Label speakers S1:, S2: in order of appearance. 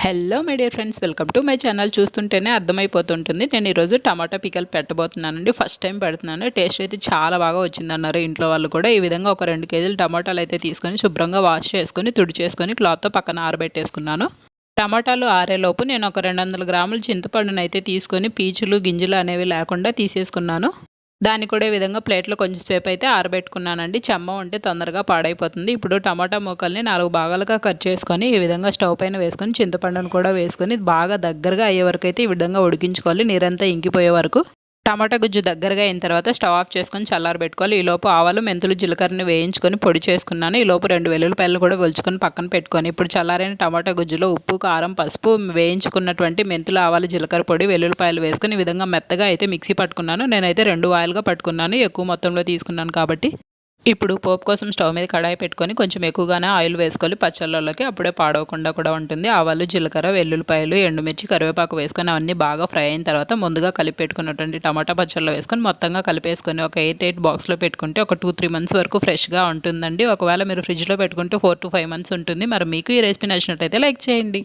S1: Hello my dear friends, welcome to my channel. చూస్తుంటేనే అర్థమైపోతుంటుంది నేను ఈరోజు టమాటా పికల్ పెట్టబోతున్నానండి. ఫస్ట్ టైం పెడుతున్నాను. టేస్ట్ అయితే చాలా బాగా వచ్చిందన్నారు ఇంట్లో వాళ్ళు కూడా. ఈ విధంగా ఒక 2 కేజీలు టమాటాలు అయితే తీసుకొని శుభ్రంగా వాష్ చేసుకొని తుడిచేసుకొని క్లాత్తో పక్కన ఆరబెట్టేసుకున్నాను. టమాటాలు ఆరేలోపు నేను ఒక 200 గ్రాముల చింతపండును అయితే తీసుకొని పీచులు గింజలు అనేవి లేకుండా తీసేసుకున్నాను. దాన్ని కూడా ఈ విధంగా ప్లేట్లో కొంచెం సేపు అయితే ఆరబెట్టుకున్నానండి. చెమ్మ ఉంటే తొందరగా పాడైపోతుంది. ఇప్పుడు టమాటా ముక్కల్ని 4 భాగాలుగా కట్ చేసుకొని ఈ విధంగా స్టవ్ పైన వేసుకొని చింతపండును కూడా వేసుకొని బాగా దగ్గరగా అయ్యే వరకు అయితే ఈ విధంగా ఉడికించుకోవాలి, నీరంతా ఇంకిపోయే వరకు. టమాటా గుజ్జు దగ్గరగా అయిన తర్వాత స్టవ్ ఆఫ్ చేసుకొని చల్లారబెట్టుకోవాలి. ఈలోపు ఆవాలు, మెంతులు, జీలకర్రని వేయించుకొని పొడి చేసుకున్నాను. ఈలోపు 2 వెల్లుల్లిపాయలు కూడా ఒలుచుకొని పక్కన పెట్టుకొని ఇప్పుడు చల్లారైన టమాటా గుజ్జులో ఉప్పు, కారం, పసుపు, వేయించుకున్నటువంటి మెంతులు, ఆవాలు, జీలకర్ర పొడి, వెల్లుల్లిపాయలు వేసుకొని ఈ విధంగా మెత్తగా అయితే మిక్సీ పట్టుకున్నాను. నేనైతే 2 వాయిల్గా పట్టుకున్నాను, ఎక్కువ మొత్తంలో తీసుకున్నాను కాబట్టి. ఇప్పుడు పోపు కోసం స్టవ్ మీద కడాయి పెట్టుకొని కొంచెం ఎక్కువగానే ఆయిల్ వేసుకోవాలి పచ్చళ్ళలోకి, అప్పుడే పాడవకుండా కూడా ఉంటుంది. ఆవాలు, జీలకర్ర, వెల్లుల్లిపాయలు, ఎండుమిర్చి, కరివేపాకు వేసుకొని అవన్నీ బాగా ఫ్రై అయిన తర్వాత ముందుగా కలిపి పెట్టుకున్నటువంటి టమాటా పచ్చళ్ళలో వేసుకొని మొత్తంగా కలిపేసుకొని ఒక 8 బాక్స్లో పెట్టుకుంటే ఒక 2-3 మంత్స్ వరకు ఫ్రెష్గా ఉంటుందండి. ఒకవేళ మీరు ఫ్రిడ్జ్లో పెట్టుకుంటే 4 to 5 మంత్స్ ఉంటుంది. మరి మీకు ఈ రెసిపీ నచ్చినట్టయితే లైక్ చేయండి.